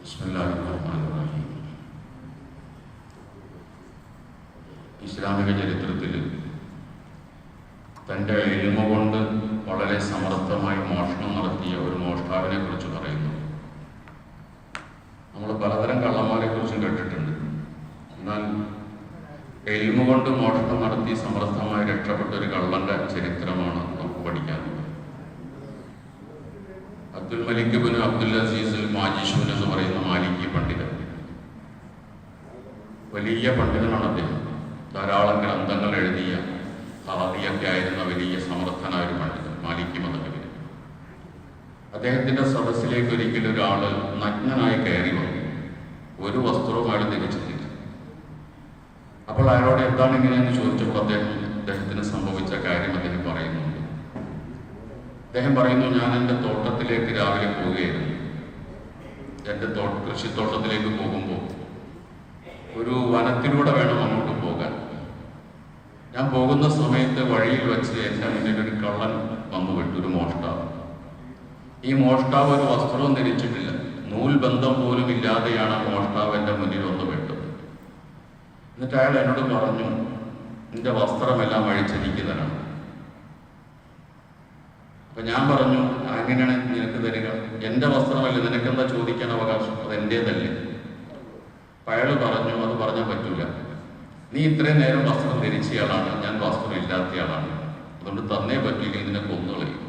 ബിസ്മില്ലാഹിർറഹ്മാനിർറഹീം. ഇസ്ലാമിക ചരിത്രത്തിൽ തൻ്റെ ഇൽമ കൊണ്ട് വളരെ സമർത്ഥമായി മോഷണം നടത്തിയ ഒരു മോഷ്ടാവിനെ കുറിച്ച് പറയുന്നു. നമ്മൾ പലതരം കള്ളന്മാരെ കുറിച്ചും കേട്ടിട്ടുണ്ട്. എന്നാൽ ഇൽമ കൊണ്ട് മോഷണം നടത്തി സമർത്ഥമായി രക്ഷപ്പെട്ട ഒരു കള്ളന്റെ ചരിത്രമാണ് നമുക്ക് പഠിക്കാനുള്ളത്. അബ്ദുൽ മലിക് ഇബ്നു അബ്ദുൽ അസീസ് മാജിഷൂൻ എന്ന് പറയുന്ന മാലിക്കി പണ്ഡിതൻ, വലിയ പണ്ഡിതനാണ് അദ്ദേഹം. ധാരാളം ഗ്രന്ഥങ്ങൾ എഴുതിയ ഹാദിയൊക്കെ ആയിരുന്ന വലിയ സമർത്ഥനായ ഒരു പണ്ഡിതൻ, മാലിക്കി മദ്ഹബിൽ. അദ്ദേഹത്തിന്റെ സദസ്സിലേക്ക് ഒരിക്കലും ഒരാൾ നഗ്നനായി കയറി വന്നു. ഒരു വസ്ത്രവും അയാൾ ധരിച്ചിട്ടില്ല. അപ്പോൾ അയാളോട് എന്താണ് ഇങ്ങനെയെന്ന് ചോദിച്ചപ്പോൾ അദ്ദേഹത്തിന് സംഭവിച്ച കാര്യം അദ്ദേഹം പറയുന്നുണ്ട്. അദ്ദേഹം പറയുന്നു, ഞാൻ എൻ്റെ തോട്ടത്തിലേക്ക് രാവിലെ പോവുകയായിരുന്നു. എൻ്റെ കൃഷിത്തോട്ടത്തിലേക്ക് പോകുമ്പോൾ ഒരു വനത്തിലൂടെ വേണം അങ്ങോട്ട് പോകാൻ. ഞാൻ പോകുന്ന സമയത്ത് വഴിയിൽ വെച്ച് എൻ്റെ മുന്നിൽ ഒരു കള്ളൻ വന്നു വിട്ടു, ഒരു മോഷ്ടാവ്. ഈ മോഷ്ടാവ് ഒരു വസ്ത്രവും ധരിച്ചിട്ടില്ല, നൂൽബന്ധം പോലും ഇല്ലാതെയാണ് ആ മോഷ്ടാവ് എൻ്റെ മുന്നിൽ വന്നു വിട്ടത്. എന്നിട്ട് അയാൾ എന്നോട് പറഞ്ഞു, നിന്റെ വസ്ത്രമെല്ലാം അഴിച്ചിരിക്കുന്നതാണ്. അപ്പൊ ഞാൻ പറഞ്ഞു, അങ്ങനെയാണ് നിനക്ക് തരിക? എൻ്റെ വസ്ത്രമല്ലേ, നിനക്കെന്താ ചോദിക്കാൻ അവകാശം? അത് എൻ്റേതല്ലേ? അപ്പൊ അയാൾ പറഞ്ഞു, അത് പറഞ്ഞാൽ പറ്റൂല. നീ ഇത്രയും നേരം വസ്ത്രം ധരിച്ചയാളാണ്, ഞാൻ വസ്ത്രം ഇല്ലാത്തയാളാണ്, അതുകൊണ്ട് തന്നേ പറ്റില്ല, ഇതിനെ കൊന്നുകളയും.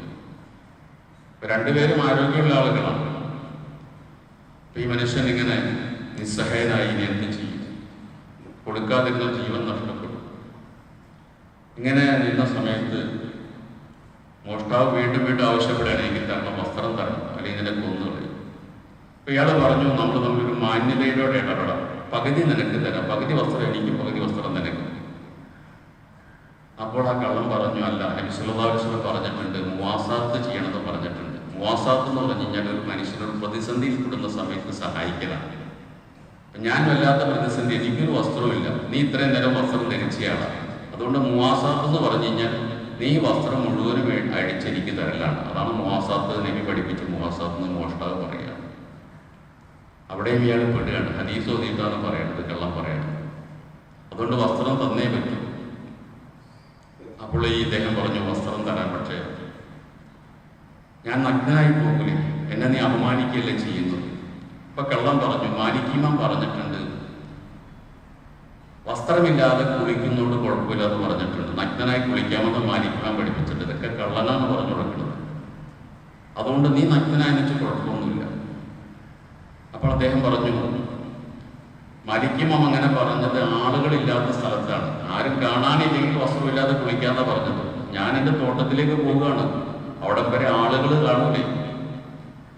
രണ്ടുപേരും ആരോഗ്യമുള്ള ആളുകളാണ്. ഈ മനുഷ്യൻ ഇങ്ങനെ നിസ്സഹായനായി ഇനി എന്ത് ചെയ്യും? കൊടുക്കാതിരുന്ന ജീവൻ നഷ്ടപ്പെടും. ഇങ്ങനെ നിന്ന സമയത്ത് മോഷ്ടാവ് വീണ്ടും വീണ്ടും ആവശ്യപ്പെടുകയാണ്, എനിക്ക് തരണം, വസ്ത്രം തരണം, അല്ലെങ്കിൽ ഇതിനെ കൊന്നുകളയും. അപ്പൊ ഇയാൾ പറഞ്ഞു, നമ്മൾ തമ്മിലൊരു മാന്യതയിലൂടെ ഇടപെടാം. പകുതി നിനക്ക് തരാം, പകുതി വസ്ത്രം എനിക്കും, പകുതി വസ്ത്രം നിനക്കും. അപ്പോൾ ആ കള്ളൻ പറഞ്ഞു, അല്ല, നബി സല്ലല്ലാഹു അലൈഹി വസല്ലം പറഞ്ഞിട്ടുണ്ട്, മുവാസാത്ത് ചെയ്യണമെന്ന് പറഞ്ഞിട്ടുണ്ട്. മുവാസാത്ത് എന്ന് പറഞ്ഞു കഴിഞ്ഞാൽ ഒരു മനുഷ്യനൊരു പ്രതിസന്ധിയിൽ പെടുന്ന സമയത്ത് സഹായിക്കലാണ്. ഞാൻ വല്ലാത്ത പ്രതിസന്ധി, എനിക്കൊരു വസ്ത്രമില്ല, നീ ഇത്രയും നേരം വസ്ത്രം ധരിച്ചയാളാണ്, അതുകൊണ്ട് മുവാസാത്ത് എന്ന് പറഞ്ഞു കഴിഞ്ഞാൽ നീ വസ്ത്രം മുഴുവനും അഴിച്ചെനിക്ക് തരലാണ്. അതാണ് മുവാസാത്ത്. നബി പഠിപ്പിച്ച് മുവാസാത്ത് എന്ന് മോഷ്ടാവ് പറയുകയാണ്. അവിടെയും ഇയാൾ പെടുകയാണ്. ഹദീസ് ഓതിയിട്ടാണ് പറയണത്, കള്ളം പറയണത്. അതുകൊണ്ട് വസ്ത്രം തന്നേ പറ്റും. അപ്പോൾ ഈ ഇദ്ദേഹം പറഞ്ഞു, വസ്ത്രം തരാൻ, പക്ഷേ ഞാൻ നഗ്നനായി പോകൂലേ, എന്നെ നീ അപമാനിക്കുകയല്ലേ ചെയ്യുന്നത്? ഇപ്പൊ കള്ളം പറഞ്ഞു, മാലിക്കിമാൻ പറഞ്ഞിട്ടുണ്ട്, വസ്ത്രമില്ലാതെ കുളിക്കുന്നോട് കുഴപ്പമില്ലാന്ന് പറഞ്ഞിട്ടുണ്ട്, നഗ്നനായി കുളിക്കാമെന്ന് മാലിക്കിമാൻ പഠിപ്പിച്ചിട്ടുണ്ട്. ഇതൊക്കെ കള്ളനാണ് പറഞ്ഞു കൊടുക്കുന്നത്. അതുകൊണ്ട് നീ നഗ്നനായി വെച്ച് കുഴപ്പമൊന്നുമില്ല. അപ്പോൾ അദ്ദേഹം പറഞ്ഞു, മാലിക്കിമാം അങ്ങനെ പറഞ്ഞത് ആളുകളില്ലാത്ത സ്ഥലത്താണ്, ആരും കാണാനില്ലെങ്കിൽ വസ്ത്രമില്ലാതെ കുളിക്കാന്നാ പറഞ്ഞത്. ഞാൻ എൻ്റെ തോട്ടത്തിലേക്ക് പോവുകയാണ്, അവിടെ വരെ ആളുകൾ കാണൂലേ.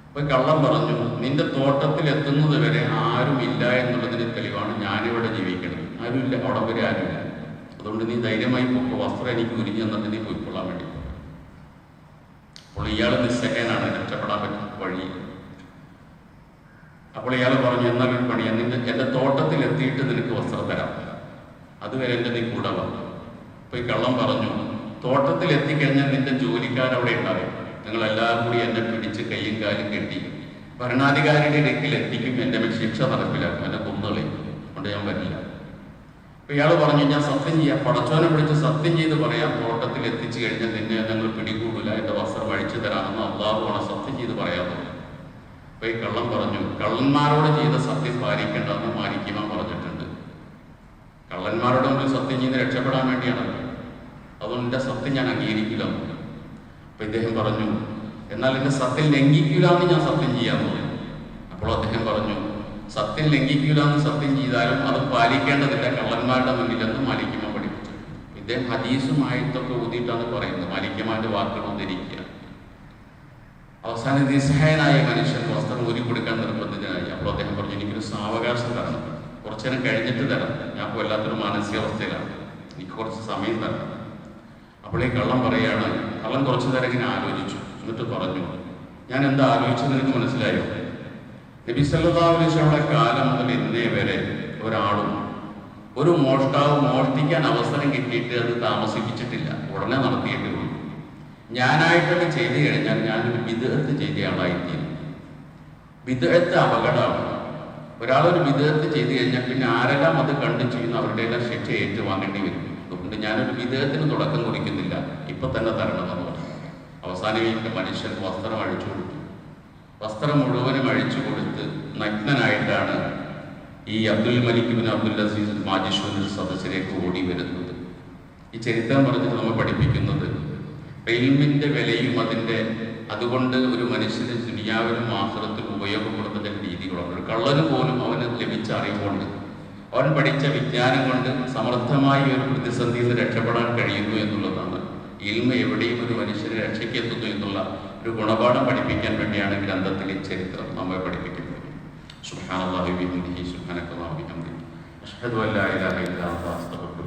അപ്പൊ കള്ളം പറഞ്ഞു, നിന്റെ തോട്ടത്തിൽ എത്തുന്നത് വരെ ആരും ഇല്ല എന്നുള്ളതിന് തെളിവാണ് ഞാനിവിടെ ജീവിക്കണം. ആരുമില്ല, അവിടെ വരെ ആരുമില്ല, അതുകൊണ്ട് നീ ധൈര്യമായി പോക്കോ, വസ്ത്രം എനിക്ക് ഉരിഞ്ഞു എന്നിട്ട് നീ പോയിക്കൊള്ളാൻ വേണ്ടി. അപ്പോൾ ഇയാൾ നിസ്സഹായനാണ്, രക്ഷപ്പെടാൻ പറ്റും വഴി. അപ്പോൾ ഇയാൾ പറഞ്ഞു, എന്നാലൊരു പണി, എൻ്റെ തോട്ടത്തിൽ എത്തിയിട്ട് നിനക്ക് വസ്ത്രം തരാം, അതുവരെ എൻ്റെ നീ കൂടെ വന്നു. അപ്പൊ ഈ കള്ളം പറഞ്ഞു, തോട്ടത്തിൽ എത്തിക്കഴിഞ്ഞാൽ നിന്റെ ജോലിക്കാരവിടെ ഉണ്ടാകും, നിങ്ങളെല്ലാവരും കൂടി എന്നെ പിടിച്ച് കയ്യും കാലും കെട്ടി ഭരണാധികാരിയുടെ ഇടയ്ക്കിൽ എത്തിക്കും, എൻ്റെ ശിക്ഷ നടപ്പിലാക്കും, എന്നെ കൊന്നുകളയും, അതുകൊണ്ട് ഞാൻ വരില്ല. അപ്പൊ ഇയാൾ പറഞ്ഞു, ഞാൻ സത്യം ചെയ്യാം, പടച്ചോനെ വിളിച്ച് സത്യം ചെയ്ത് പറയാം, തോട്ടത്തിൽ എത്തിച്ചു കഴിഞ്ഞാൽ നിന്നെ ഞങ്ങൾ പിടികൂടില്ല, എൻ്റെ വസ്ത്രം അഴിച്ചു തരാമെന്ന് അള്ളാഹുവാണ് സത്യം ചെയ്ത് പറയാമോ? അപ്പൊ ഈ കള്ളം പറഞ്ഞു, കള്ളന്മാരോട് ചെയ്ത സത്യം പാലിക്കേണ്ടെന്ന് മാലിക്കിമാൻ പറഞ്ഞിട്ടുണ്ട്. കള്ളന്മാരോട് നമ്മൾ സത്യം ചെയ്ത് രക്ഷപ്പെടാൻ വേണ്ടിയാണ്, അതുകൊണ്ട് എൻ്റെ സത്യം ഞാൻ അംഗീകരിക്കില്ല. അപ്പൊ ഇദ്ദേഹം പറഞ്ഞു, എന്നാൽ എന്റെ സത്യം ലംഘിക്കൂല എന്ന് ഞാൻ സത്യം ചെയ്യാന്ന് പറഞ്ഞു. അപ്പോൾ അദ്ദേഹം പറഞ്ഞു, സത്യം ലംഘിക്കൂല എന്ന് സത്യം ചെയ്താലും അത് പാലിക്കേണ്ടതില്ല കള്ളന്മാരുടെ മുന്നിലെന്ന് മാലിക്കിമാൻ പഠിപ്പിച്ചു. ഇദ്ദേഹം ഹദീസുമായിട്ടൊക്കെ ഊതിയിട്ടാണ് പറയുന്നത്, മാലിക്കിമാന്റെ വാക്കുകൾ ഉദ്ധരിക്കുക. അവസാനം നിസ്സഹായനായ മനുഷ്യൻ വസ്ത്രം ഊരി കൊടുക്കാൻ നിർബന്ധിതനായി. അപ്പോൾ അദ്ദേഹം പറഞ്ഞു, എനിക്കൊരു സാവകാശം തരണം, കുറച്ചു നേരം കഴിഞ്ഞിട്ട് തരാം, ഞാൻ ഇപ്പോൾ വല്ലാത്തൊരു മാനസികാവസ്ഥയിലാണ്, എനിക്ക് കുറച്ച് സമയം തരണം. അപ്പോൾ ഈ കള്ളം പറയാണ്, കള്ളൻ കുറച്ചു നേരം ഇങ്ങനെ ആലോചിച്ചു, എന്നിട്ട് പറഞ്ഞു, ഞാൻ എന്താ ആലോചിച്ചത് എനിക്ക് മനസ്സിലായോ? നബി സല്ലല്ലാഹു അലൈഹി വസല്ലമയുടെ കാലം മുതൽ ഇന്നേ വരെ ഒരാളും ഒരു മോഷ്ടാവ് മോഷ്ടിക്കാൻ അവസരം കിട്ടിയിട്ട് അത് താമസിപ്പിച്ചിട്ടില്ല, ഉടനെ നടത്തിയിട്ടുള്ളൂ. ഞാനായിട്ടൊക്കെ ചെയ്തു കഴിഞ്ഞാൽ ഞാനൊരു ബിദ്അത്ത് ചെയ്ത ആളായിത്തീരും. ബിദ്അത്ത് അപകടമാണ്. ഒരാളൊരു വിധേയത്ത് ചെയ്തു കഴിഞ്ഞാൽ പിന്നെ ആരെല്ലാം അത് കണ്ടു ചെയ്യുന്നു അവരുടെ എല്ലാം ശിക്ഷ ഏറ്റുവാങ്ങേണ്ടി വരും. അതുകൊണ്ട് ഞാനൊരു വിധേയത്തിന് തുടക്കം കുറിക്കുന്നില്ല, ഇപ്പൊ തന്നെ തരണമെന്ന് പറഞ്ഞു. അവസാനം ഈ മനുഷ്യൻ വസ്ത്രം അഴിച്ചു കൊടുത്തു. വസ്ത്രം മുഴുവനും അഴിച്ചു കൊടുത്ത് നഗ്നനായിട്ടാണ് ഈ Abdul Malik bin Abdul Aziz മാജിഷൂന്റെ സദസ്സിലേക്ക് ഓടി വരുന്നത്. ഈ ചരിത്രം പറഞ്ഞിട്ട് നമ്മൾ പഠിപ്പിക്കുന്നത് ഇൽമിന്റെ വിലയും അതുകൊണ്ട് ഒരു മനുഷ്യന് ദുനിയാവിലും ആഖിറത്തിലും ഉപയോഗപ്പെടുന്ന രീതികളുണ്ട്. ഒരു കള്ളന് പോലും അവന് ലഭിച്ച അറിവുകൊണ്ട്, അവൻ പഠിച്ച വിജ്ഞാനം കൊണ്ട് സമൃദ്ധമായി ഒരു പ്രതിസന്ധിയിൽ നിന്ന് രക്ഷപ്പെടാൻ കഴിയുന്നു എന്നുള്ളതാണ്. ഇൽമ എവിടെയും ഒരു മനുഷ്യനെ രക്ഷയ്ക്കെത്തുന്നു എന്നുള്ള ഒരു ഗുണപാഠം പഠിപ്പിക്കാൻ വേണ്ടിയാണ് ഗ്രന്ഥത്തിലെ ചരിത്രം നമ്മെ പഠിപ്പിക്കുന്നത്. സുബ്ഹാനല്ലാഹി വബിഹംദിഹി സുബ്ഹാനക്കല്ലാഹി വബിഹംദിഹി അഷ്ഹദു അല്ലാ ഇലാഹ ഇല്ലാ അൻത അസ്തഗ്ഫിറുക